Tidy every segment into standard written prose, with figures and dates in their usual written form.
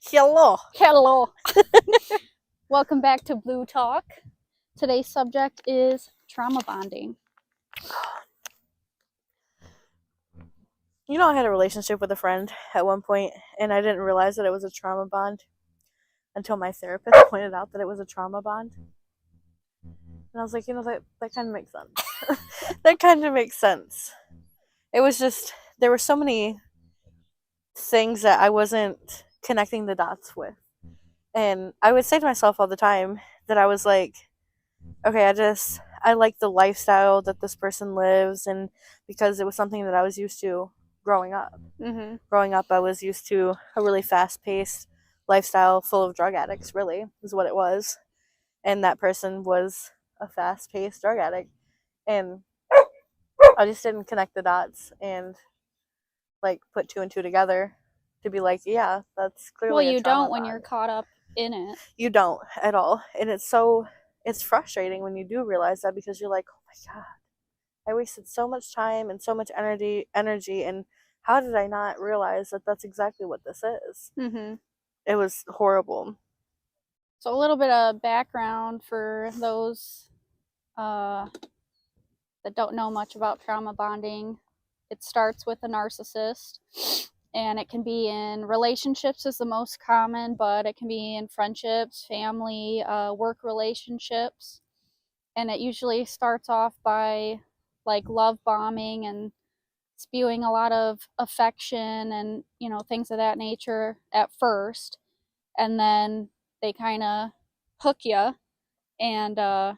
Hello. Hello. Welcome back to Blue Talk. Today's subject is trauma bonding. You know, I had a relationship with a friend at one point, and I didn't realize that it was a trauma bond until my therapist pointed out that it was a trauma bond. And I was like, that kind of makes sense. That kind of makes sense. It was just, there were so many things that I wasn't connecting the dots with. And I would say to myself all the time that I was like, okay, I like the lifestyle that this person lives, and because it was something that I was used to growing up. Mm-hmm. Growing up, I was used to a really fast-paced lifestyle full of drug addicts, really, is what it was. And that person was a fast-paced drug addict. And I just didn't connect the dots and, like, put two and two together to be like, yeah, that's clearly Well, a you trauma don't when bond. you're caught up in it. You don't at all. And it's frustrating when you do realize that, because you're like, oh my God, I wasted so much time and so much energy, and how did I not realize that that's exactly what this is? Mm-hmm. It was horrible. So a little bit of background for those that don't know much about trauma bonding. It starts with a narcissist, and it can be in relationships is the most common, but it can be in friendships, family, work relationships. And it usually starts off by like love bombing and spewing a lot of affection and things of that nature at first, and then they kind of hook you and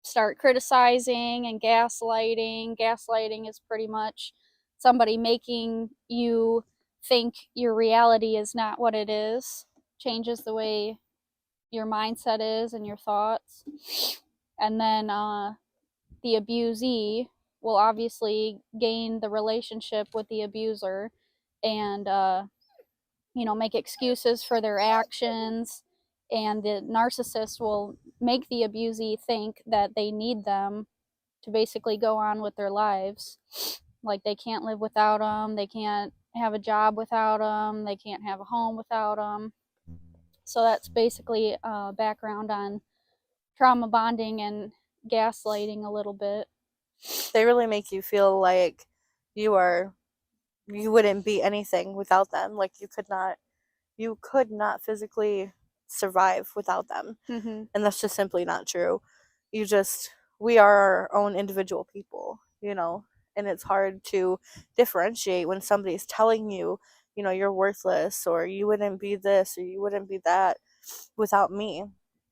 start criticizing and gaslighting. Gaslighting is pretty much somebody making you think your reality is not what it is, changes the way your mindset is and your thoughts. And then the abusee will obviously gain the relationship with the abuser and make excuses for their actions, and the narcissist will make the abusee think that they need them to basically go on with their lives, like they can't live without them, they can't have a job without them, they can't have a home without them. So that's basically background on trauma bonding and gaslighting a little bit. They really make you feel like you wouldn't be anything without them. Like you could not physically survive without them. Mm-hmm. And that's just simply not true. We are our own individual people, and it's hard to differentiate when somebody's telling you, you're worthless, or you wouldn't be this, or you wouldn't be that without me.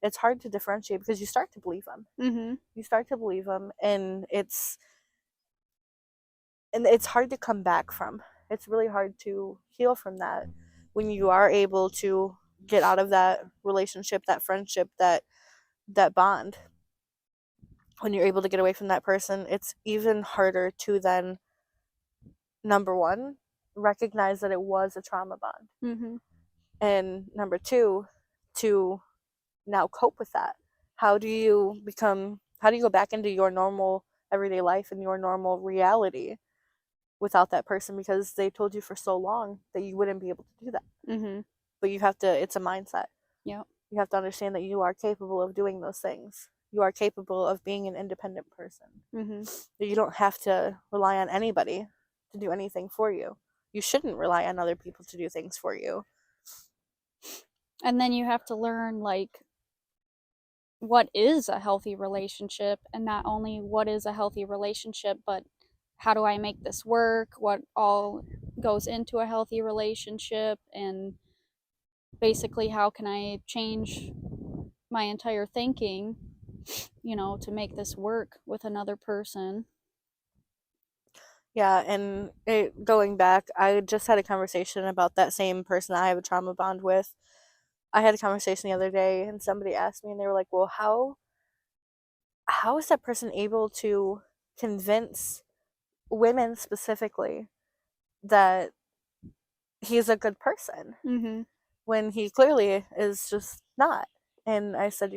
It's hard to differentiate because you start to believe them. Mm-hmm. You start to believe them, and it's hard to come back from. It's really hard to heal from that when you are able to get out of that relationship, that friendship, that bond. When you're able to get away from that person, it's even harder to then, number one, recognize that it was a trauma bond. Mm-hmm. And number two, to now cope with that. How do you go back into your normal everyday life and your normal reality without that person, because they told you for so long that you wouldn't be able to do that. Mm-hmm. But it's a mindset. Yep. You have to understand that you are capable of doing those things. You are capable of being an independent person. Mm-hmm. You don't have to rely on anybody to do anything for you. You shouldn't rely on other people to do things for you. And then you have to learn, like, what is a healthy relationship, and not only what is a healthy relationship, but how do I make this work? What all goes into a healthy relationship? And basically, how can I change my entire thinking, to make this work with another person? Yeah, and going back, I just had a conversation about that same person I have a trauma bond with. I had a conversation the other day, and somebody asked me, and they were like, well, how is that person able to convince women specifically that he's a good person Mm-hmm. when he clearly is just not? And I said,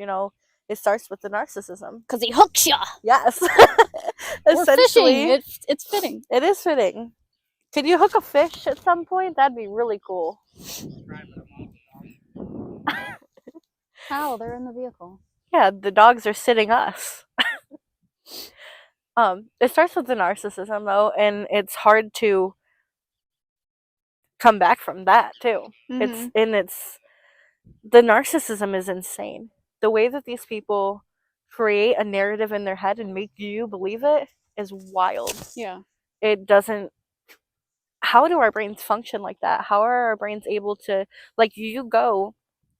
it starts with the narcissism. Because he hooks ya. Yes. We're fishing. Essentially, It's fitting. it is fitting. Could you hook a fish at some point? That'd be really cool. How? They're in the vehicle. Yeah, the dogs are sitting us. It starts with the narcissism though, and it's hard to come back from that too. Mm-hmm. It's the narcissism is insane. The way that these people create a narrative in their head and make you believe it is wild. Yeah. It doesn't. How do our brains function like that? How are our brains able to, like, you go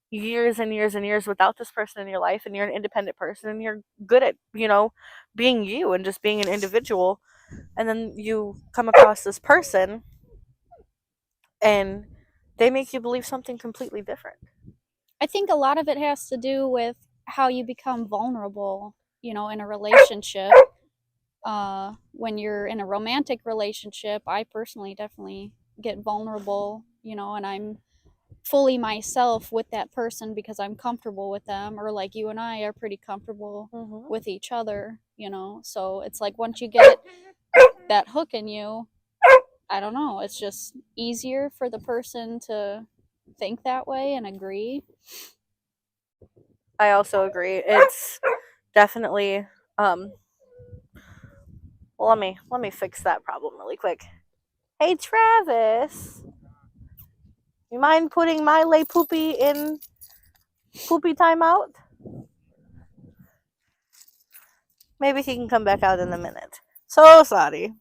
years and years and years without this person in your life, and you're an independent person and you're good at, being you and just being an individual, and then you come across this person and they make you believe something completely different. I think a lot of it has to do with how you become vulnerable, in a relationship. When you're in a romantic relationship, I personally definitely get vulnerable, and I'm fully myself with that person because I'm comfortable with them, or like you and I are pretty comfortable with each other, So it's like once you get that hook in you, I don't know, it's just easier for the person to think that way and agree. I also agree. It's definitely well, let me fix that problem really quick. Hey Travis, you mind putting my lay poopy in poopy timeout? Maybe he can come back out in a minute. So sorry.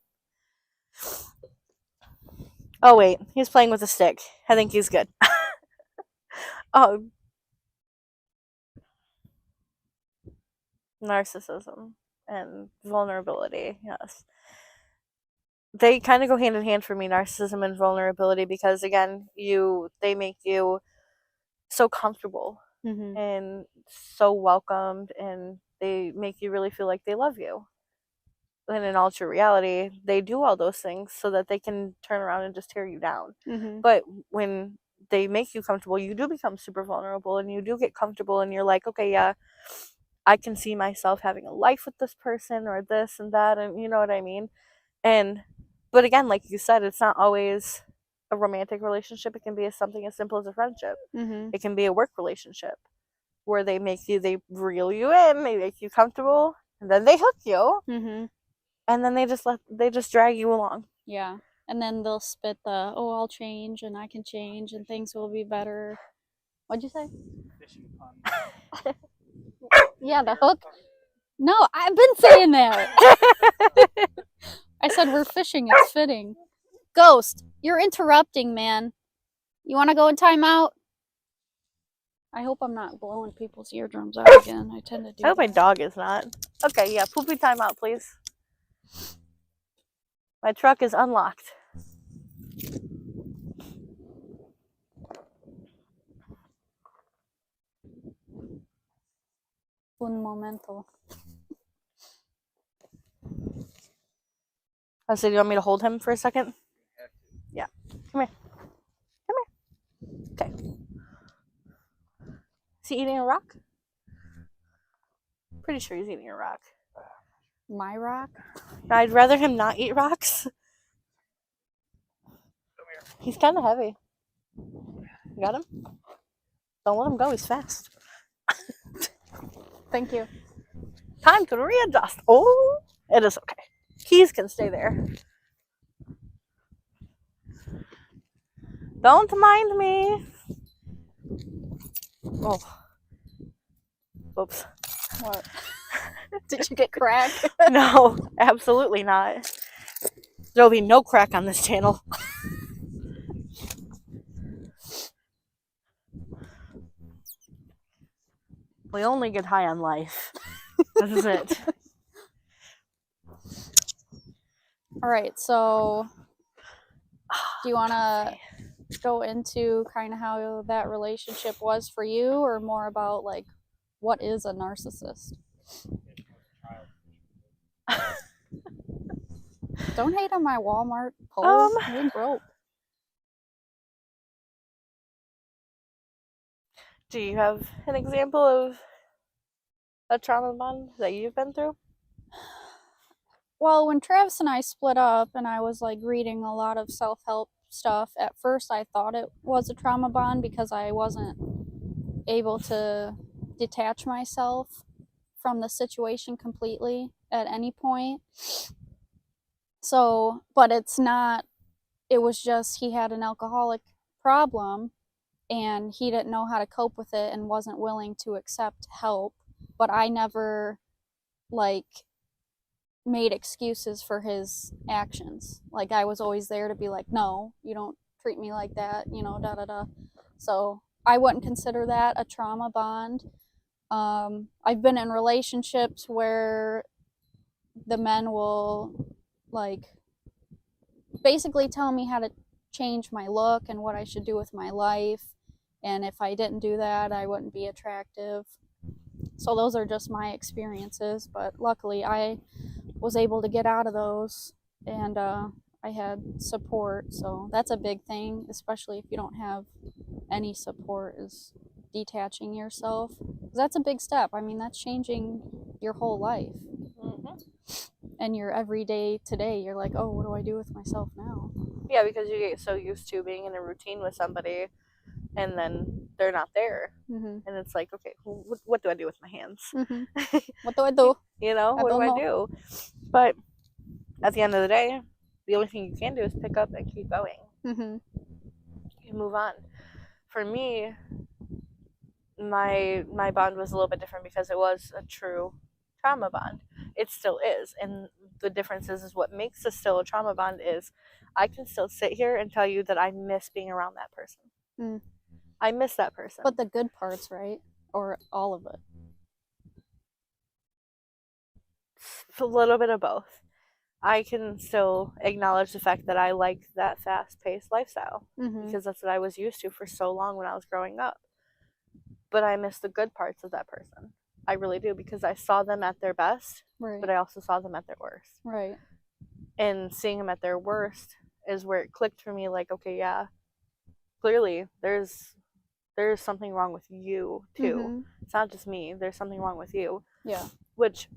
Oh wait, he's playing with a stick. I think he's good. Oh, narcissism and vulnerability. Yes, they kind of go hand in hand for me. Narcissism and vulnerability, because again, they make you so comfortable Mm-hmm. and so welcomed, and they make you really feel like they love you. And in all true reality, they do all those things so that they can turn around and just tear you down. Mm-hmm. But when they make you comfortable, you do become super vulnerable, and you do get comfortable, and you're like, okay, yeah, I can see myself having a life with this person or this and that, and you know what I mean? And but again, like you said, it's not always a romantic relationship. It can be something as simple as a friendship. Mm-hmm. It can be a work relationship where they reel you in, they make you comfortable, and then they hook you, Mm-hmm. and then they just drag you along. Yeah. And then they'll spit the, oh, I'll change and I can change and things will be better. What'd you say? Fishing pun. Yeah, the hook. No, I've been saying that. I said we're fishing. It's fitting. Ghost, you're interrupting, man. You want to go in timeout? I hope I'm not blowing people's eardrums out again. I tend to do I hope my that. dog is not. Okay, yeah, poopy timeout, please. My truck is unlocked. Un momento. Oh, so do you want me to hold him for a second? Yeah. Come here. Come here. Okay. Is he eating a rock? Pretty sure he's eating a rock. My rock? I'd rather him not eat rocks. Come here. He's kind of heavy. You got him? Don't let him go. He's fast. Thank you. Time to readjust. Oh, it is okay. Keys can stay there. Don't mind me. Oh. Oops. What? Did you get crack? No, absolutely not. There'll be no crack on this channel. We only get high on life. This is it. All right, so do you want to go into kind of how that relationship was for you, or more about like what is a narcissist? Don't hate on my Walmart pose. You're broke. Do you have an example of a trauma bond that you've been through? Well, when Travis and I split up and I was like reading a lot of self-help stuff, at first I thought it was a trauma bond because I wasn't able to detach myself from the situation completely at any point. So, but it's not, it was just he had an alcoholic problem and he didn't know how to cope with it and wasn't willing to accept help. But I never like made excuses for his actions. Like I was always there to be like, no, you don't treat me like that, you know, da da da. So I wouldn't consider that a trauma bond. I've been in relationships where the men will like basically tell me how to change my look and what I should do with my life. And if I didn't do that, I wouldn't be attractive. So those are just my experiences. But luckily, I was able to get out of those and I had support. So that's a big thing, especially if you don't have any support, is detaching yourself. 'Cause that's a big step. I mean, that's changing your whole life. Mm-hmm. And your everyday today, you're like, oh, what do I do with myself now? Yeah, because you get so used to being in a routine with somebody, and then they're not there, Mm-hmm. and it's like, okay, what do I do with my hands? Mm-hmm. What do I do? You know, I what do don't I know. do? But at the end of the day, the only thing you can do is pick up and keep going. Mm-hmm. You move on. For me, my bond was a little bit different because it was a true trauma bond. It still is, and the difference is what makes it still a trauma bond is I can still sit here and tell you that I miss being around that person. Mm. I miss that person. But the good parts, right? Or all of it? It's a little bit of both. I can still acknowledge the fact that I like that fast-paced lifestyle Mm-hmm. because that's what I was used to for so long when I was growing up. But I miss the good parts of that person. I really do because I saw them at their best, Right. but I also saw them at their worst. Right. And seeing them at their worst is where it clicked for me, like, okay, yeah, clearly there's something wrong with you too. Mm-hmm. It's not just me, there's something wrong with you. Yeah. Which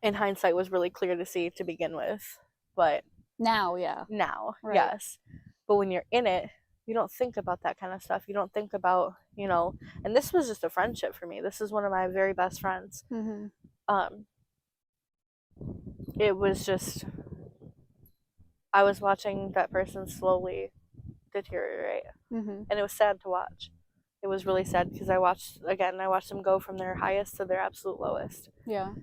in hindsight was really clear to see to begin with. But Now, yeah. now, Right. yes. But when you're in it, you don't think about that kind of stuff. You don't think about, and this was just a friendship for me. This is one of my very best friends. Mm-hmm. It was just, I was watching that person slowly deteriorate. Mm-hmm. And it was sad to watch. It was really sad because I watched them go from their highest to their absolute lowest Yeah.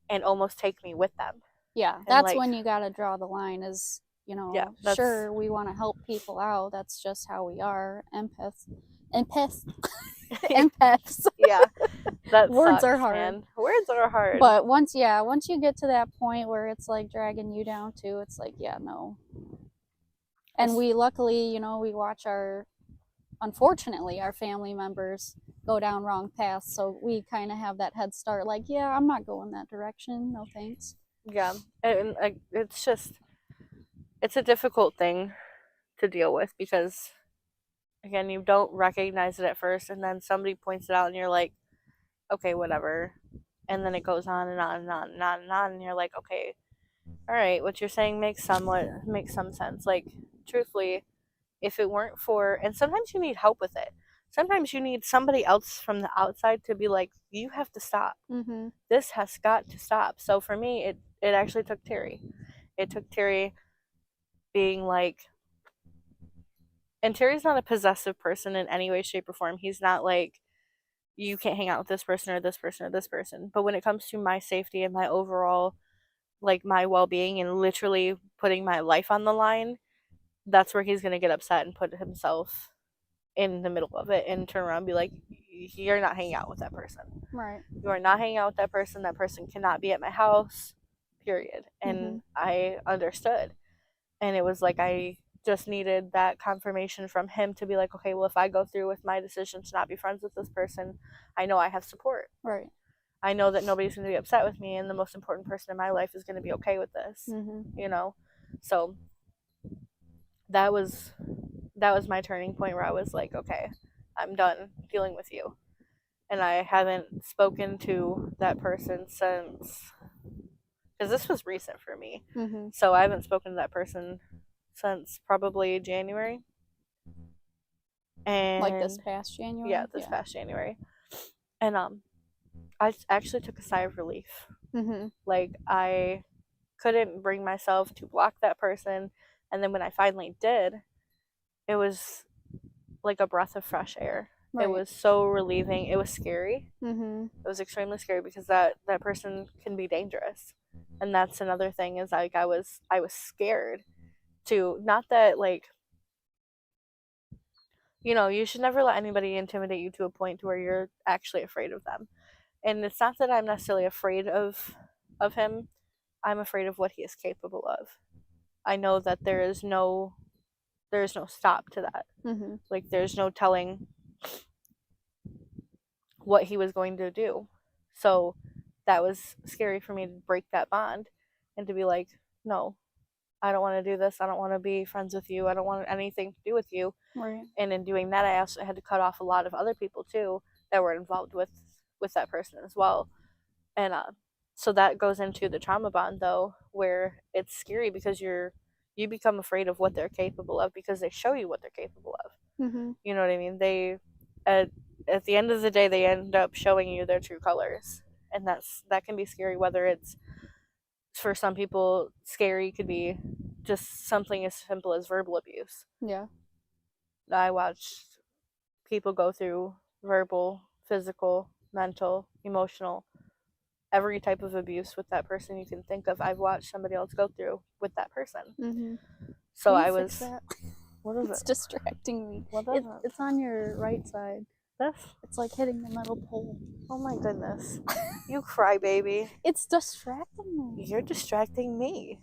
and almost take me with them. Yeah. That's when you gotta draw the line is, sure, we want to help people out. That's just how we are. Empaths. Empaths. Yeah. That Words sucks, are hard. man. Words are hard. But once you get to that point where it's like dragging you down too, it's like, yeah, no. And we luckily, we watch unfortunately, our family members go down wrong paths. So we kind of have that head start like, yeah, I'm not going that direction. No thanks. Yeah. And it's just, it's a difficult thing to deal with because, again, you don't recognize it at first. And then somebody points it out and you're like, okay, whatever. And then it goes on and on and on and on and on. And you're like, okay, all right, what you're saying makes some sense. Like, truthfully, if it weren't for, and sometimes you need help with it. Sometimes you need somebody else from the outside to be like, you have to stop. Mm-hmm. This has got to stop. So for me, it actually took Terry. It took Terry being like, and Terry's not a possessive person in any way, shape, or form. He's not like, you can't hang out with this person or this person or this person. But when it comes to my safety and my overall, like, my well-being and literally putting my life on the line, that's where he's going to get upset and put himself in the middle of it and turn around and be like, you're not hanging out with that person. Right. You are not hanging out with that person. That person cannot be at my house, period. And Mm-hmm. I understood. And it was like I just needed that confirmation from him to be like, okay, well, if I go through with my decision to not be friends with this person, I know I have support. Right. I know that nobody's going to be upset with me, and the most important person in my life is going to be okay with this. Mm-hmm. So that was my turning point where I was like, okay, I'm done dealing with you. And I haven't spoken to that person since because this was recent for me. Mm-hmm. So I haven't spoken to that person since probably January. And Like this past January? yeah, this past January. And I actually took a sigh of relief. Mm-hmm. Like, I couldn't bring myself to block that person, and then when I finally did, it was like a breath of fresh air. Right. It was so relieving. It was scary. Mm-hmm. It was extremely scary because that person can be dangerous. And that's another thing, is like I was scared to, not that, like, you know, you should never let anybody intimidate you to a point to where you're actually afraid of them. And it's not that I'm necessarily afraid of him. I'm afraid of what he is capable of. I know that there is no stop to that. Mm-hmm. Like, there's no telling what he was going to do. So that was scary for me to break that bond and to be like, no, I don't want to do this. I don't want to be friends with you. I don't want anything to do with you. Right. And in doing that, I also had to cut off a lot of other people too that were involved with that person as well. And so that goes into the trauma bond, though, where it's scary because you become afraid of what they're capable of because they show you what they're capable of. Mm-hmm. You know what I mean? They at the end of the day, they end up showing you their true colors, and that can be scary. Whether it's, for some people, scary could be just something as simple as verbal abuse. Yeah. I watched people go through verbal, physical, mental, emotional, every type of abuse with that person you can think of. I've watched somebody else go through with that person. Mm-hmm. So Can you I fix was. that? What is It's it? distracting me. What is it? It's on your right side. This? It's like hitting the metal pole. Oh my goodness. You crybaby. It's distracting me. You're distracting me.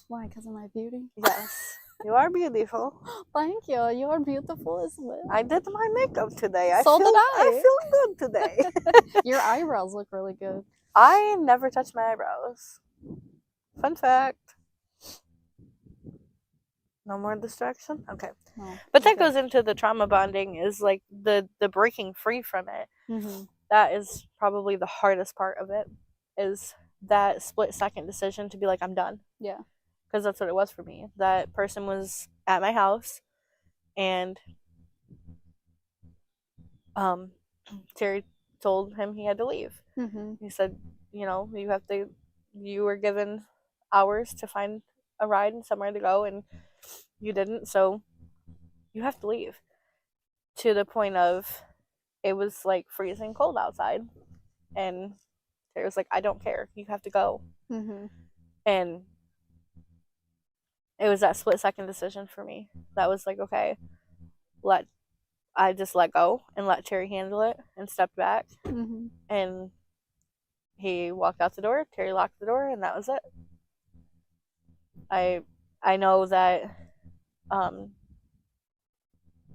Why? Because of my beauty? Yes. You are beautiful. Thank you. You are beautiful as well. I did my makeup today. So did I. I feel good today. Your eyebrows look really good. I never touch my eyebrows. Fun fact. No more distraction? Okay. No. But that goes into the trauma bonding, is like the breaking free from it. Mm-hmm. That is probably the hardest part of it, is that split second decision to be like, I'm done. Yeah. Because that's what it was for me. That person was at my house, and Terry told him he had to leave. Mm-hmm. He said, you know, you were given hours to find a ride and somewhere to go, and you didn't, so you have to leave. To the point of, it was like freezing cold outside, and Terry was like, I don't care, you have to go. Mm-hmm. And it was that split second decision for me that was like, okay, I just let go and let Terry handle it and stepped back. Mm-hmm. And he walked out the door, Terry locked the door, and that was it. I know that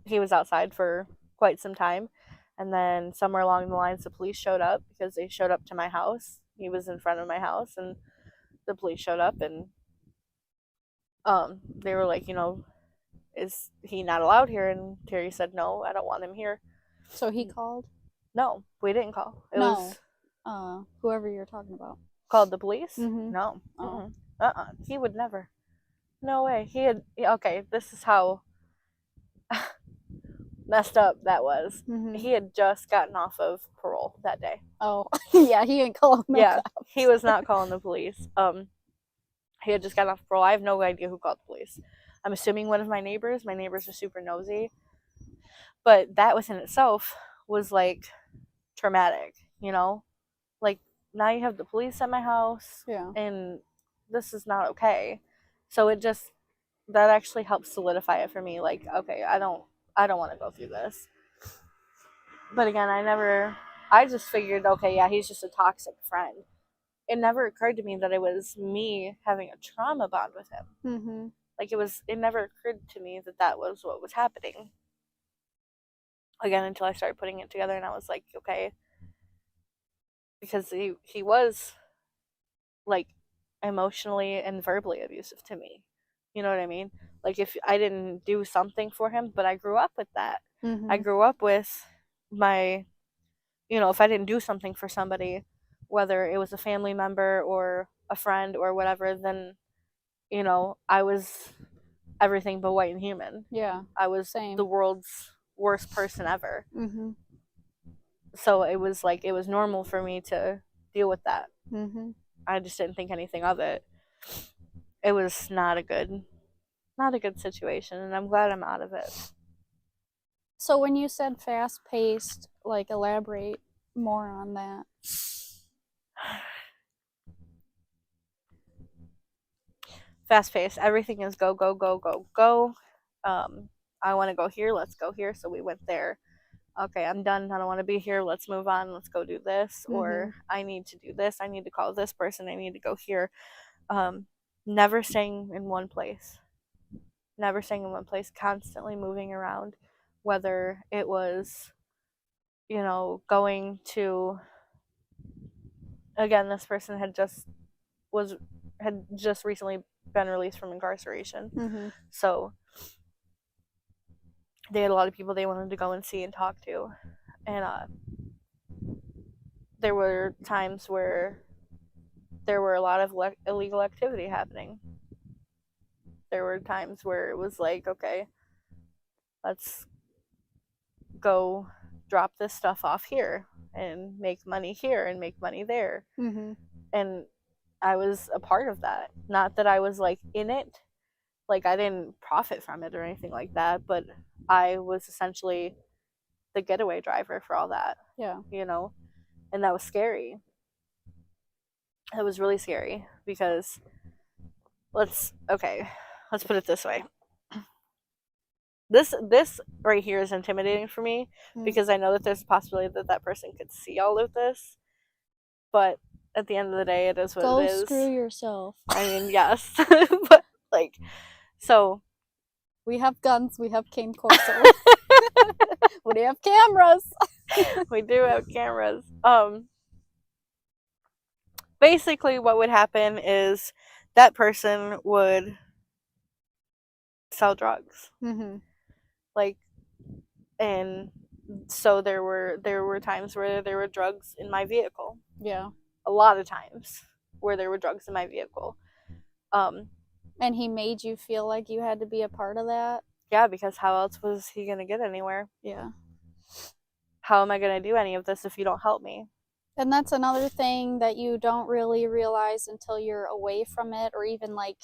he was outside for quite some time, and then somewhere along the lines the police showed up, because they showed up to my house. He was in front of my house, and the police showed up, and they were like, you know, is he not allowed here? And Terry said, no, I don't want him here. So he called? No, we didn't call. It No. was Whoever you're talking about. called the police. Mm-hmm. No. Oh. He would never. No way. He had, okay, this is how messed up that was. Mm-hmm. He had just gotten off of parole that day. Oh. Yeah, he didn't call him. Yeah, he was not calling the police. He had just gotten off parole. I have no idea who called the police. I'm assuming one of my neighbors. My neighbors are super nosy. But that within itself was like traumatic, you know? Like, now you have the police at my house. Yeah. And this is not okay. So it just, that actually helped solidify it for me. Like, okay, I don't want to go through this. But again, I just figured, okay, yeah, he's just a toxic friend. It never occurred to me that it was me having a trauma bond with him. Mm-hmm. Like, it never occurred to me that was what was happening. Again, until I started putting it together, and I was like, okay. Because he was, like, emotionally and verbally abusive to me. You know what I mean? Like, if I didn't do something for him, but I grew up with that. Mm-hmm. I grew up with my, you know, if I didn't do something for somebody, whether it was a family member or a friend or whatever, then, you know, I was everything but white and human. Yeah. I was Same. the world's worst person ever. Mhm. So it was like, it was normal for me to deal with that. Mhm. I just didn't think anything of it. It was not a good situation, and I'm glad I'm out of it. So when you said fast paced, like elaborate more on that. Fast paced. Everything is go, go, go, go, go. I want to go here. Let's go here. So we went there. Okay, I'm done. I don't want to be here. Let's move on. Let's go do this. Or I need to do this. I need to call this person. I need to go here. Never staying in one place. Never staying in one place. Constantly moving around. Whether it was, you know, going to, again, this person had just recently been released from incarceration. Mhm. So they had a lot of people they wanted to go and see and talk to. And there were times where there were a lot of illegal activity happening. There were times where it was like, okay, let's go drop this stuff off here and make money here and make money there. Mhm. And I was a part of that. Not that I was like in it, like I didn't profit from it or anything like that, but I was essentially the getaway driver for all that. Yeah. You know, and that was scary. It was really scary because let's put it this way. This right here is intimidating for me because I know that there's a possibility that that person could see all of this, but at the end of the day, it is what Go it is. screw yourself. I mean, yes, but like, so we have guns. We have cane corso. We have cameras. we do have cameras. Basically, what would happen is that person would sell drugs, like, and so there were times where there were drugs in my vehicle. Yeah. A lot of times where there were drugs in my vehicle. And he made you feel like you had to be a part of that? Yeah, because how else was he going to get anywhere? Yeah. How am I going to do any of this if you don't help me? And that's another thing that you don't really realize until you're away from it, or even like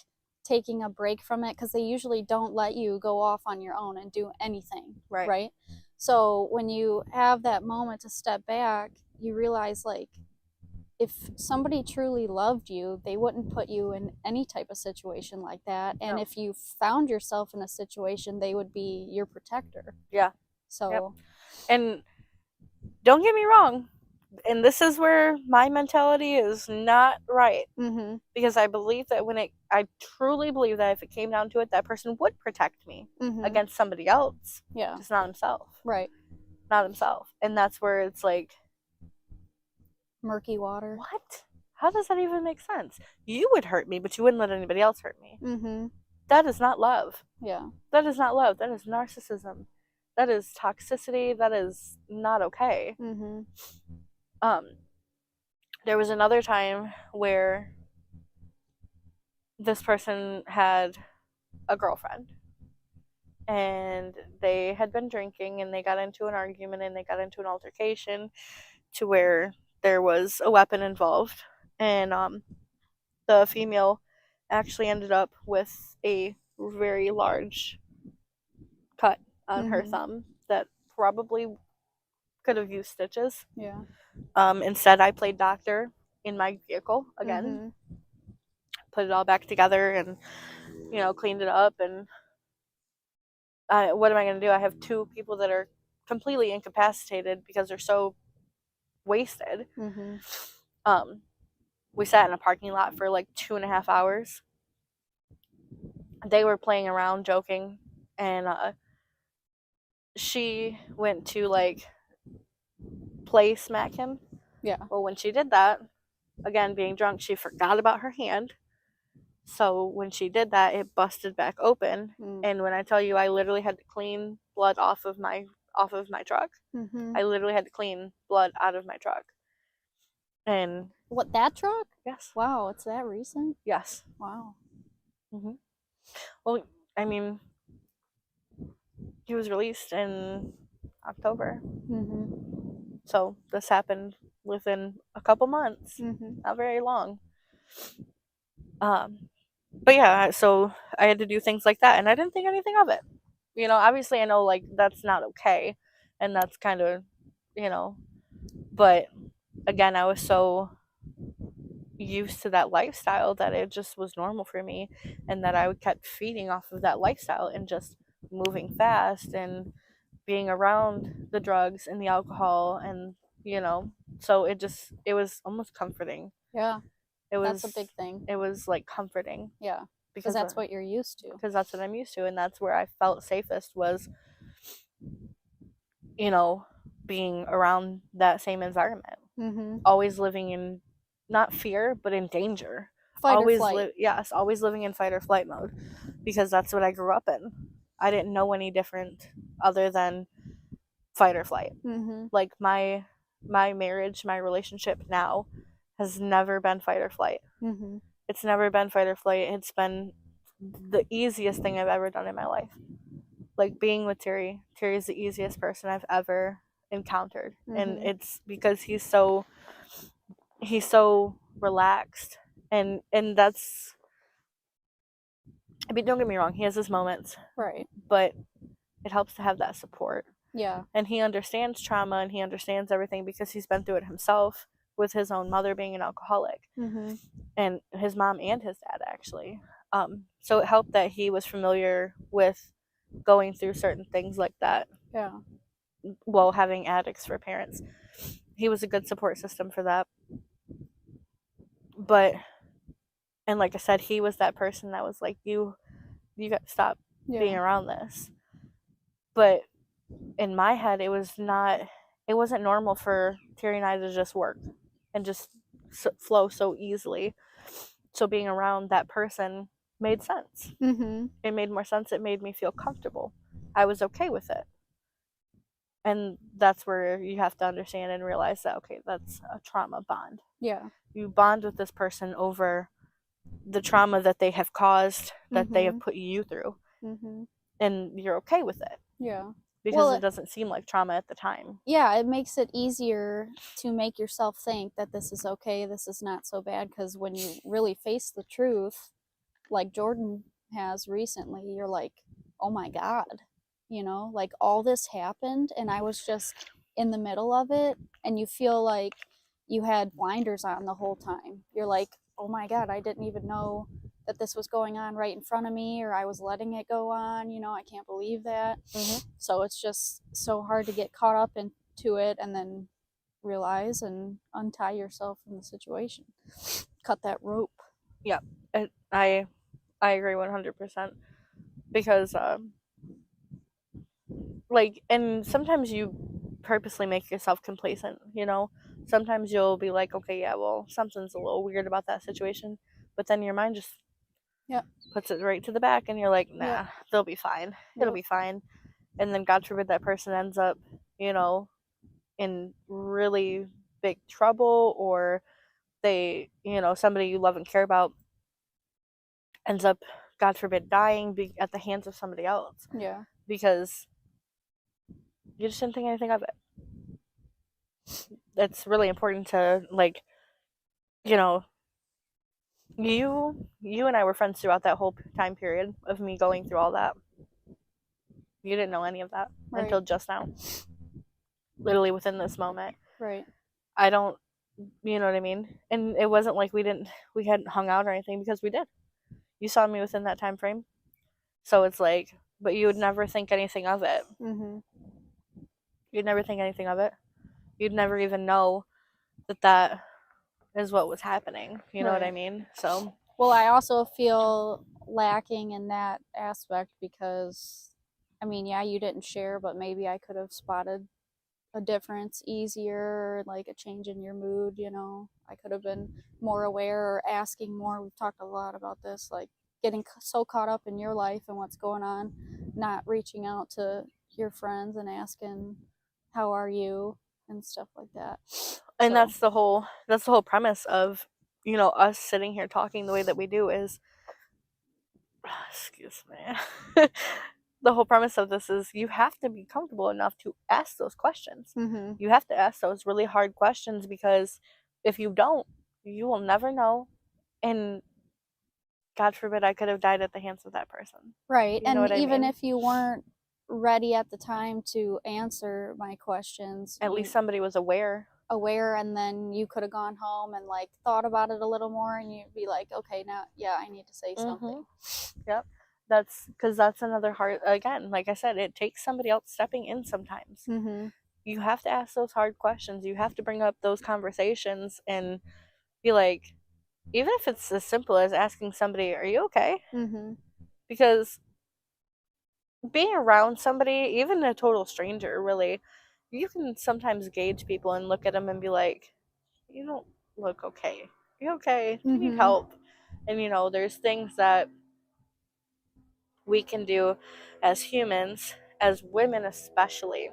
taking a break from it, because they usually don't let you go off on your own and do anything. Right? So when you have that moment to step back, you realize, like, if somebody truly loved you, they wouldn't put you in any type of situation like that. And No. if you found yourself in a situation, they would be your protector. Yeah. So, yep. And don't get me wrong, and this is where my mentality is not right. Because I believe that I truly believe that if it came down to it, that person would protect me against somebody else. Yeah. Just not himself. Right. Not himself. And that's where it's like, murky water. What? How does that even make sense? You would hurt me, but you wouldn't let anybody else hurt me. That is not love. Yeah. That is not love. That is narcissism. That is toxicity. That is not okay. There was another time where this person had a girlfriend, and they had been drinking, and they got into an argument, and they got into an altercation to where there was a weapon involved, and the female actually ended up with a very large cut on her thumb that probably could have used stitches. Yeah. Instead, I played doctor in my vehicle again, put it all back together, and cleaned it up. And what am I going to do? I have two people that are completely incapacitated because they're so wasted. We sat in a parking lot for like 2.5 hours. They were playing around, joking, and she went to like play smack him. Yeah. Well, when she did that, again being drunk, she forgot about her hand. So when she did that, it busted back open. And when I tell you, I literally had to clean blood off of my truck. I literally had to clean blood out of my truck. And What, that truck? yes, Wow, it's that recent? yes. Wow. Well, I mean, he was released in October. Mm-hmm. So this happened within a couple months, Mm-hmm. not very long. But yeah, so I had to do things like that, and I didn't think anything of it. You know, obviously, I know like that's not okay, and that's kind of, you know, but again, I was so used to that lifestyle that it just was normal for me, and that I kept feeding off of that lifestyle and just moving fast and being around the drugs and the alcohol, and you know, so it was almost comforting. Yeah, It that's a was big thing. it was like comforting Yeah, because because that's what you're used to. because that's what I'm used to, and that's where I felt safest was, you know, being around that same environment. Mm-hmm. Always living in not fear, but in danger. Fight or flight. Yes, always living in fight or flight mode because that's what I grew up in. I didn't know any different other than fight or flight. Mm-hmm. Like my marriage, my relationship now has never been fight or flight. Mm-hmm. It's never been fight or flight. It's been the easiest thing I've ever done in my life. Like being with Terry. Terry is the easiest person I've ever encountered. And Mm-hmm. it's because he's so relaxed, and that's, I mean, don't get me wrong, he has his moments, Right. but it helps to have that support. Yeah. And he understands trauma and he understands everything because he's been through it himself with his own mother being an alcoholic, Mm-hmm. and his mom and his dad actually. So it helped that he was familiar with going through certain things like that Yeah. while having addicts for parents. He was a good support system for that. But, and like I said, he was that person that was like, you got to stop being Yeah. around this. But in my head, it wasn't normal for Terry and I to just work and just flow so easily. So being around that person made sense. Mm-hmm. It made more sense. It made me feel comfortable. I was okay with it. And that's where you have to understand and realize that, okay, that's a trauma bond. Yeah. You bond with this person over the trauma that they have caused, that they have Mm-hmm. put you through, Mm-hmm. and you're okay with it Yeah. because Well, it doesn't seem like trauma at the time. yeah, it makes it easier to make yourself think that this is okay, this is not so bad, because when you really face the truth, like Jordan has recently, you're like, oh my God, like all this happened and I was just in the middle of it, and you feel like you had blinders on the whole time. You're like, oh my God, I didn't even know that this was going on right in front of me, or I was letting it go on. I can't believe that. Mm-hmm. So it's just so hard to get caught up into it and then realize and untie yourself from the situation. Cut that rope. Yeah, I agree 100% because like, and sometimes you purposely make yourself complacent. Sometimes you'll be like, okay, yeah, well, something's a little weird about that situation, but then your mind just Yep. puts it right to the back, and you're like, nah, Yep. they'll be fine. It'll Yep. be fine. And then God forbid that person ends up, in really big trouble, or they, somebody you love and care about ends up, God forbid, dying at the hands of somebody else Yeah. because you just didn't think anything of it. It's really important to, like, you know, you and I were friends throughout that whole time period of me going through all that. You didn't know any of that Right. until just now. Literally within this moment. Right. I don't, you know what I mean? And it wasn't like we hadn't hung out or anything, because we did. You saw me within that time frame. So it's like, but you would never think anything of it. Mm-hmm. You'd never think anything of it. You'd never even know that is what was happening. You know what I Right. mean? So, Well, I also feel lacking in that aspect because, I mean, yeah, you didn't share, but maybe I could have spotted a difference easier, like a change in your mood. I could have been more aware or asking more. We've talked a lot about this, like getting so caught up in your life and what's going on, not reaching out to your friends and asking, how are you? and stuff like that. And So, that's the whole premise of, you know, us sitting here talking the way that we do is, excuse me. The whole premise of this is you have to be comfortable enough to ask those questions. mhm. You have to ask those really hard questions, because if you don't, you will never know. And God forbid I could have died at the hands of that person. Right. You know And what I even mean? if you weren't ready at the time to answer my questions, At least somebody was aware. aware, and then you could have gone home and like thought about it a little more, and you'd be like, okay, now, yeah, I need to say something. Yep. That's because that's another hard, again, like I said, it takes somebody else stepping in sometimes. Mm-hmm. You have to ask those hard questions. You have to bring up those conversations and be like, even if it's as simple as asking somebody, "Are you okay?" Mm-hmm. Because being around somebody, even a total stranger, really, you can sometimes gauge people and look at them and be like, "You don't look okay. You okay? Do you need Mm-hmm. help?" And you know, there's things that we can do as humans, as women especially.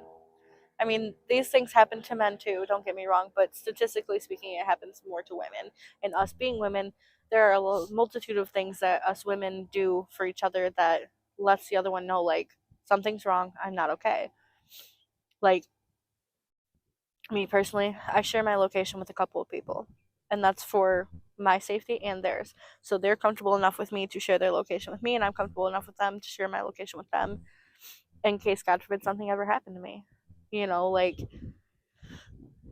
I mean, these things happen to men too, don't get me wrong, but statistically speaking, it happens more to women. And us being women, there are a multitude of things that us women do for each other that lets the other one know, like, something's wrong, I'm not okay. Like, me personally, I share my location with a couple of people, and that's for my safety and theirs. So they're comfortable enough with me to share their location with me, and I'm comfortable enough with them to share my location with them in case, God forbid, something ever happened to me. You know, like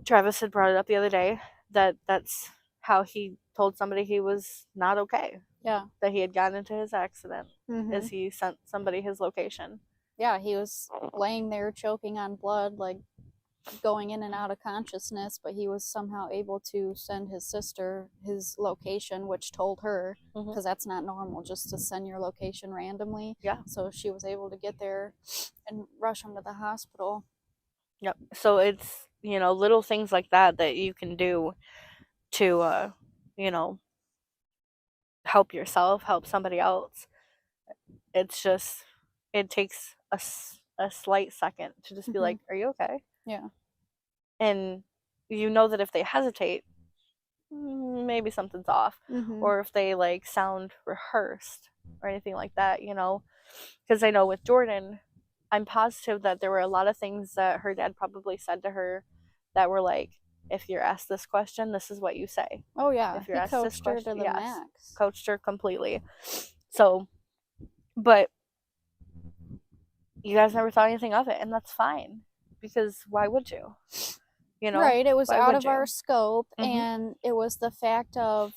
Travis had brought it up the other day that that's how he told somebody he was not okay, Yeah. that he had gotten into his accident, Mm-hmm. as he sent somebody his location. Yeah, he was laying there choking on blood, like going in and out of consciousness, but he was somehow able to send his sister his location, which told her, because that's not normal just to send your location randomly. Yeah. So she was able to get there and rush him to the hospital. Yep. So it's, you know, little things like that that you can do to, you know, help yourself, help somebody else. It's just, it takes a slight second to just be Mhm. like, "Are you okay?" Yeah. And you know that if they hesitate, maybe something's off. Mm-hmm. Or if they like sound rehearsed or anything like that, you know. Because I know with Jordan, I'm positive that there were a lot of things that her dad probably said to her that were like, if you're asked this question, this is what you say. Oh yeah, If you're he asked this coached her to question, the yes, max. coached her completely. So, but you guys never thought anything of it, and that's fine, because why would you? You know, Right, it was why out would of our you? scope, Mhm. and it was the fact of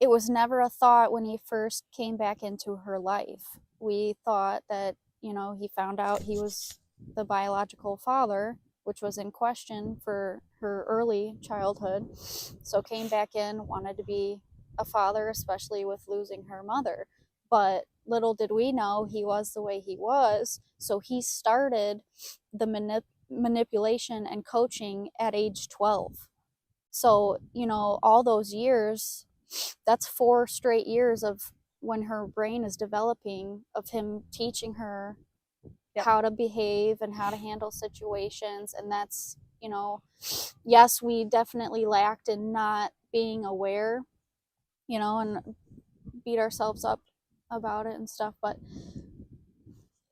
it was never a thought when he first came back into her life. We thought that, he found out he was the biological father, which was in question for her early childhood. So came back in, wanted to be a father, especially with losing her mother. But little did we know he was the way he was. So he started the manipulation and coaching at age 12. So, all those years, that's 4 straight years of when her brain is developing, of him teaching her Yep. how to behave and how to handle situations. And that's, yes, we definitely lacked in not being aware, and beat ourselves up about it and stuff, but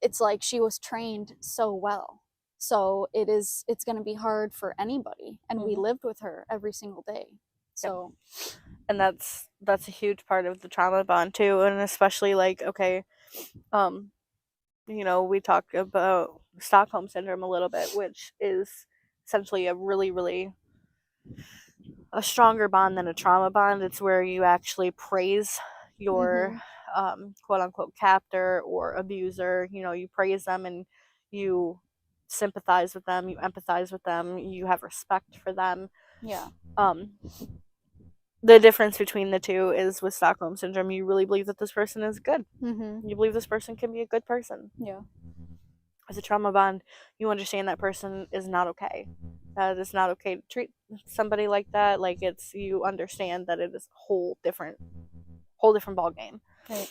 it's like she was trained so well. So it's going to be hard for anybody, and we Mhm. lived with her every single day. So And that's a huge part of the trauma bond too, and especially like, okay, you know, we talked about Stockholm syndrome a little bit, which is essentially a really a stronger bond than a trauma bond. It's where you actually praise your quote unquote captor or abuser. You know, you praise them and you sympathize with them, you empathize with them, you have respect for them. yeah. Um, the difference between the two is with Stockholm syndrome, you really believe that this person is good. Mm-hmm. You believe this person can be a good person. Yeah. As a trauma bond, you understand that person is not okay. That it's not okay to treat somebody like that. Like, it's, you understand that it is a whole different ball game. Right.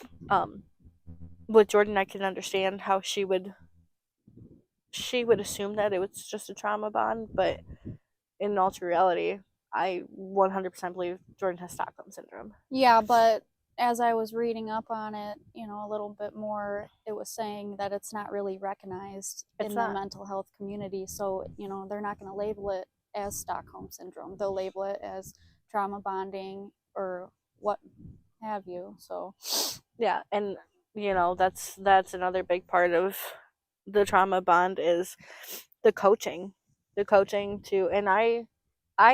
With Jordan, I can understand how she would she would assume that it was just a trauma bond, but in all true reality, I 100% believe Jordan has Stockholm syndrome. Yeah, but as I was reading up on it, a little bit more, it was saying that it's not really recognized It's in not. the mental health community. So, they're not going to label it as Stockholm syndrome. They'll label it as trauma bonding or what have you. So, Yeah, and that's another big part of the trauma bond is the coaching. The coaching too. And I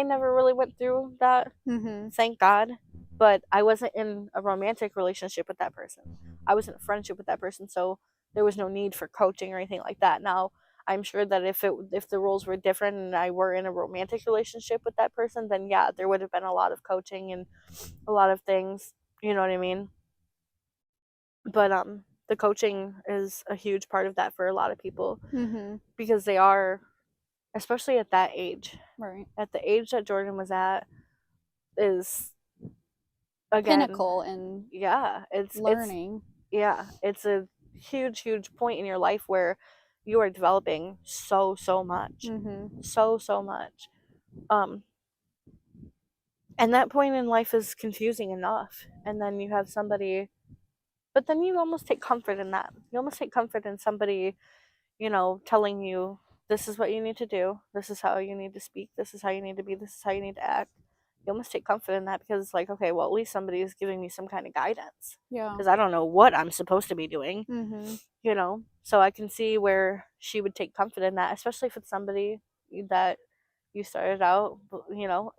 never really went through that, mm-hmm. thank God, but I wasn't in a romantic relationship with that person. I was in a friendship with that person, so there was no need for coaching or anything like that. Now, I'm sure that if the roles were different and I were in a romantic relationship with that person, then yeah, there would have been a lot of coaching and a lot of things, you know what I mean? But the coaching is a huge part of that for a lot of people Mm-hmm. because they are, especially at that age, Right. at the age that Jordan was at, is again, Pinnacle in yeah, learning. it's a huge point in your life where you are developing so much, Mm-hmm. so much, um and that point in life is confusing enough, and then you have somebody, but then you almost take comfort in that. You almost take comfort in somebody, telling you this is what you need to do, this is how you need to speak, this is how you need to be, this is how you need to act. You almost take comfort in that because it's like, okay, well, at least somebody is giving me some kind of guidance Yeah. because I don't know what I'm supposed to be doing, Mm-hmm. So I can see where she would take comfort in that, especially if it's somebody that you started out,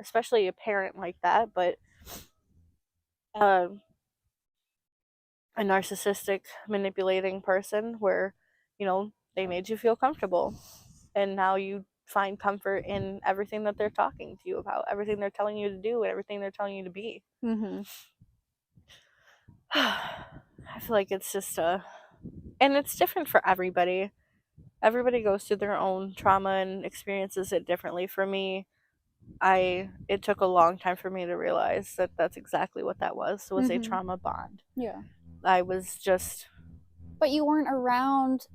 especially a parent like that, but um a narcissistic manipulating person where they made you feel comfortable, and now you find comfort in everything that they're talking to you about, everything they're telling you to do, and everything they're telling you to be. Mm-hmm. I feel like it's just and it's different for everybody. Everybody goes through their own trauma and experiences it differently. For me, it took a long time for me to realize that that's exactly what that was a Mm-hmm. trauma bond. Yeah. I was just, But you weren't around,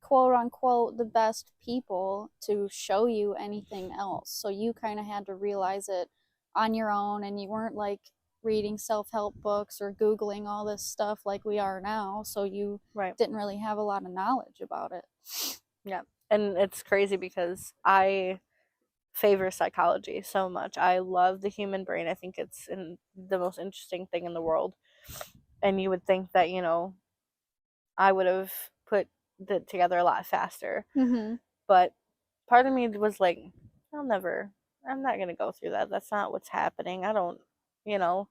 quote unquote, the best people to show you anything else. So you kind of had to realize it on your own, and you weren't like reading self help books or Googling all this stuff like we are now. So you right. didn't really have a lot of knowledge about it. Yeah. And it's crazy because I favor psychology so much. I love the human brain. I think it's the most interesting thing in the world. And you would think that, I would have put it together a lot faster. Mm-hmm. But part of me was like, I'm not going to go through that. That's not what's happening. I don't, you know.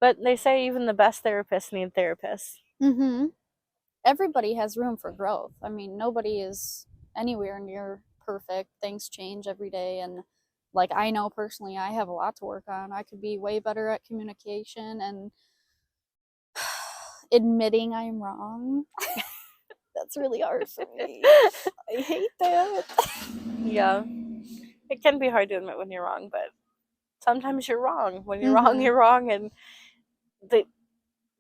But they say even the best therapists need therapists. Mm-hmm. Everybody has room for growth. I mean, nobody is anywhere near perfect. Things change every day. And like, I know personally, I have a lot to work on. I could be way better at communication and admitting I'm wrong. That's really hard for me. I hate that. Yeah. It can be hard to admit when you're wrong, but sometimes you're wrong. When you're wrong, Mm-hmm. you're wrong. And the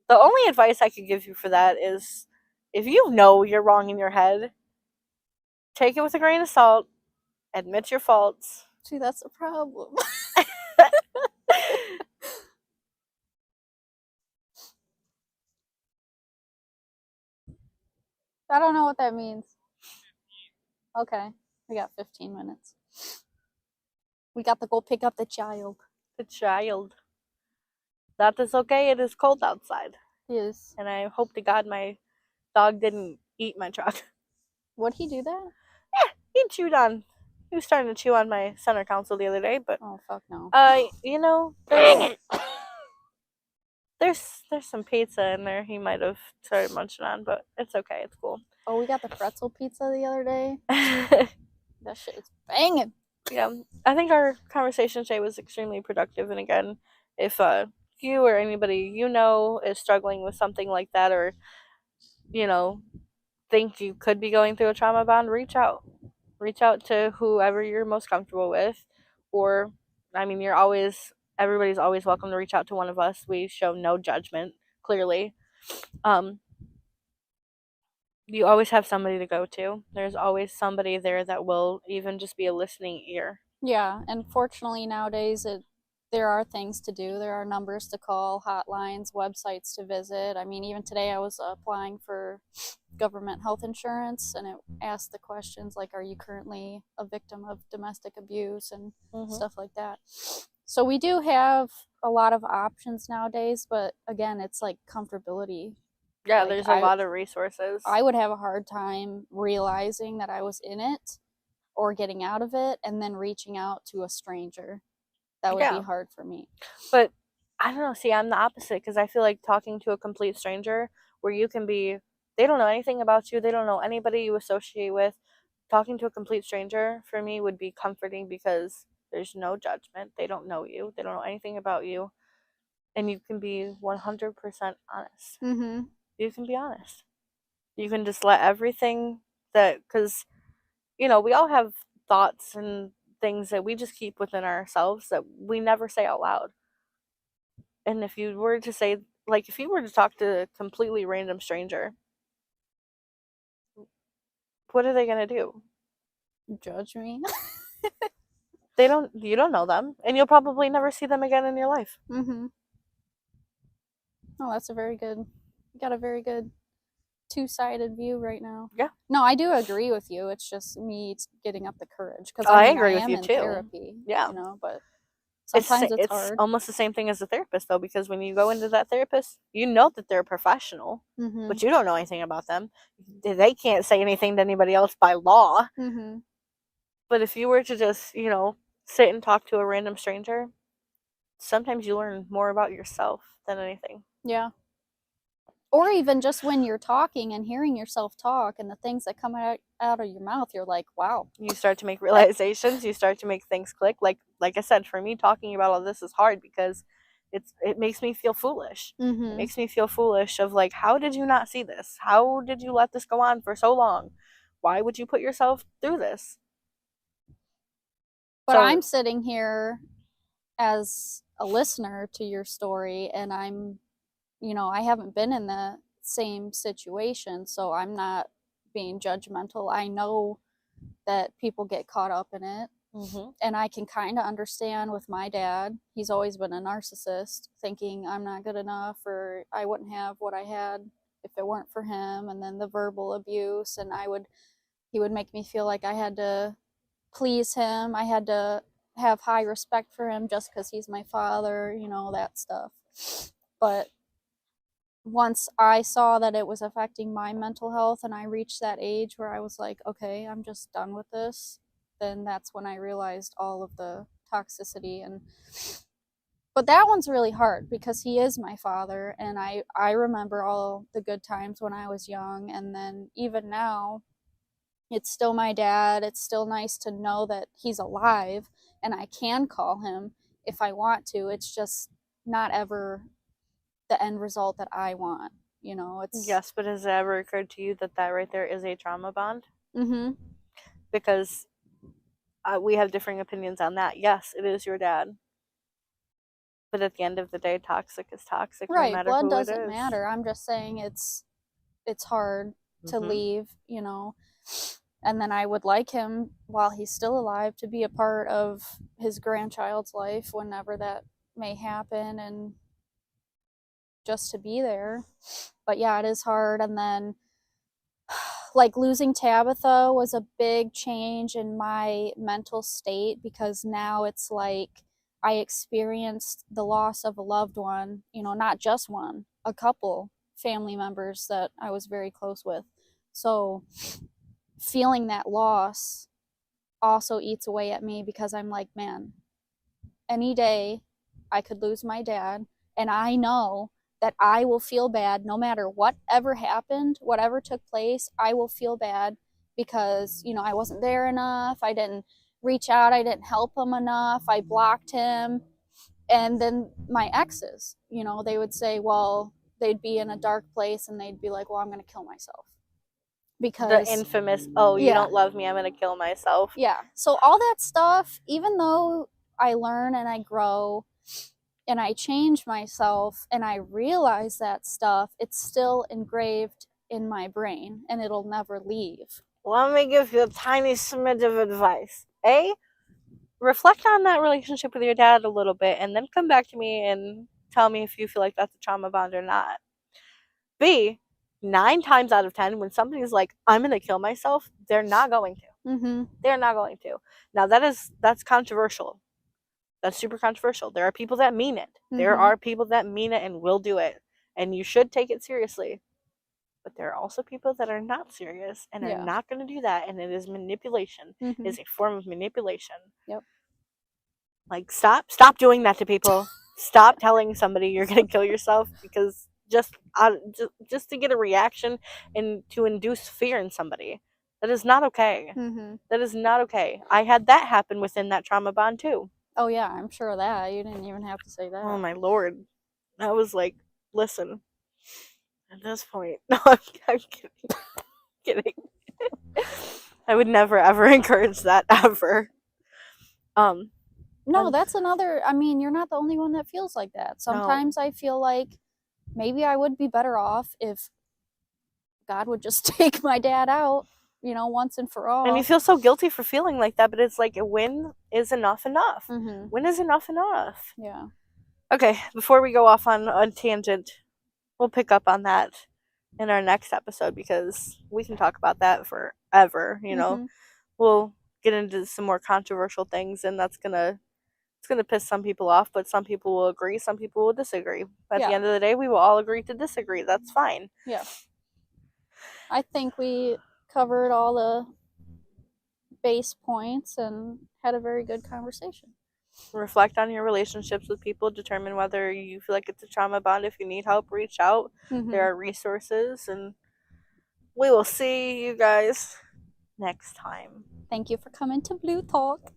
only advice I could give you for that is if you know you're wrong in your head, take it with a grain of salt, admit your faults. See, that's a problem. I don't know what that means. Okay, we got 15 minutes. We got to go pick up the child. The child. That is okay. It is cold outside. Yes. And I hope to God my dog didn't eat my truck. Would he do that? Yeah, he was starting to chew on my center console the other day, but Oh, fuck no. there's some pizza in there he might have started munching on, but it's okay, it's cool. Oh, we got the pretzel pizza the other day. That shit is banging. Yeah, I think our conversation today was extremely productive, and again, if you or anybody is struggling with something like that, or think you could be going through a trauma bond, reach out to whoever you're most comfortable with, or I mean, everybody's always welcome to reach out to one of us. We show no judgment, clearly. um You always have somebody to go to. There's always somebody there that will even just be a listening ear. Yeah, and fortunately nowadays there are things to do. There are numbers to call, hotlines, websites to visit. I mean, even today I was applying for government health insurance, and it asked the questions like, are you currently a victim of domestic abuse and stuff like that. So we do have a lot of options nowadays, but again, it's like comfortability. Yeah, Like, there's a lot of resources. I would have a hard time realizing that I was in it or getting out of it and then reaching out to a stranger. That would be hard for me. But I don't know. See, I'm the opposite because I feel like talking to a complete stranger where you can be, they don't know anything about you, they don't know anybody you associate with. Talking to a complete stranger for me would be comforting because there's no judgment. They don't know you, they don't know anything about you, and you can be 100% honest. Mm-hmm. You can be honest. You can just let everything that, because, you know, we all have thoughts and things that we just keep within ourselves that we never say out loud. And if you were to say, like, if you were to talk to a completely random stranger, what are they going to do? Judge me. You don't know them, and you'll probably never see them again in your life. Mm-hmm. Oh, that's a very good, you got a very good two-sided view right now. Yeah. No, I do agree with you. It's just me getting up the courage. Because I mean, agree I with am you in too. therapy, Yeah. you know, but sometimes it's hard. Almost the same thing as a therapist, though, because when you go into that therapist, you know that they're a professional, Mm-hmm. but you don't know anything about them. They can't say anything to anybody else by law. Mm-hmm. But if you were to just, you know, sit and talk to a random stranger, sometimes you learn more about yourself than anything. Yeah. Or even just when you're talking and hearing yourself talk and the things that come out of your mouth, you're like, wow. You start to make realizations, you start to make things click. Like I said, for me, talking about all this is hard because it makes me feel foolish. Mm-hmm. It makes me feel foolish of like, how did you not see this? How did you let this go on for so long? Why would you put yourself through this? But I'm sitting here as a listener to your story, and I'm, you know, I haven't been in the same situation, so I'm not being judgmental. I know that people get caught up in it. Mm-hmm. And I can kind of understand with my dad. He's always been a narcissist, thinking I'm not good enough or I wouldn't have what I had if it weren't for him. And then the verbal abuse, and he would make me feel like I had to please him. I had to have high respect for him just because he's my father, you know, that stuff. But once I saw that it was affecting my mental health and I reached that age where I was like, okay, I'm just done with this, then that's when I realized all of the toxicity. And but that one's really hard because he is my father, and I remember all the good times when I was young, and then even now it's still my dad. It's still nice to know that he's alive and I can call him if I want to. It's just not ever the end result that I want. You know, it's Yes, but has it ever occurred to you that right there is a trauma bond? Mm-hmm. Because we have differing opinions on that. Yes, it is your dad. But at the end of the day, toxic is toxic, Right. no matter Blood who doesn't it is. matter. I'm just saying it's hard to Mhm. leave, you know. And then I would like him while he's still alive to be a part of his grandchild's life whenever that may happen, and just to be there. But yeah, it is hard. And then like losing Tabitha was a big change in my mental state, because now it's like I experienced the loss of a loved one, you know, not just one, a couple family members that I was very close with. So feeling that loss also eats away at me, because I'm like, man, any day I could lose my dad, and I know that I will feel bad no matter whatever happened, whatever took place. I will feel bad because, you know, I wasn't there enough. I didn't reach out. I didn't help him enough. I blocked him. And then my exes, you know, they would say, well, they'd be in a dark place and they'd be like, well, I'm going to kill myself. Because the infamous, oh, you don't love me, I'm going to kill myself. Yeah. So all that stuff, even though I learn and I grow and I change myself and I realize that stuff, it's still engraved in my brain and it'll never leave. Let me give you a tiny smidge of advice. A, reflect on that relationship with your dad a little bit and then come back to me and tell me if you feel like that's a trauma bond or not. B, 9 times out of 10, when somebody's like, I'm going to kill myself, they're not going to. Mm-hmm. They're not going to. Now, that's controversial. That's super controversial. There are people that mean it. There Mhm. are people that mean it and will do it. And you should take it seriously. But there are also people that are not serious and are Yeah. not going to do that. And it is manipulation. Mhm. It is a form of manipulation. Yep. Like, stop doing that to people. Stop telling somebody you're going to kill yourself because just to get a reaction and to induce fear in somebody. That is not okay. Mhm. That is not okay. I had that happen within that trauma bond too. Oh yeah, I'm sure of that. You didn't even have to say that. Oh my lord. I was like, listen, at this point, no, I'm kidding. I would never ever encourage that ever. No, And- that's another. I mean, you're not the only one that feels like that. Sometimes I feel like maybe I would be better off if God would just take my dad out, once and for all. And you feel so guilty for feeling like that, but it's like, when is enough enough? Mhm. When is enough enough? Yeah. Okay, before we go off on a tangent, we'll pick up on that in our next episode because we can talk about that forever, Mhm. We'll get into some more controversial things and it's gonna piss some people off, but some people will agree, some people will disagree. At Yeah. the end of the day, we will all agree to disagree. That's fine. Yeah. I think we covered all the base points and had a very good conversation. Reflect on your relationships with people, determine whether you feel like it's a trauma bond. If you need help, reach out. Mhm. There are resources, and we will see you guys next time. Thank you for coming to Blue Talk.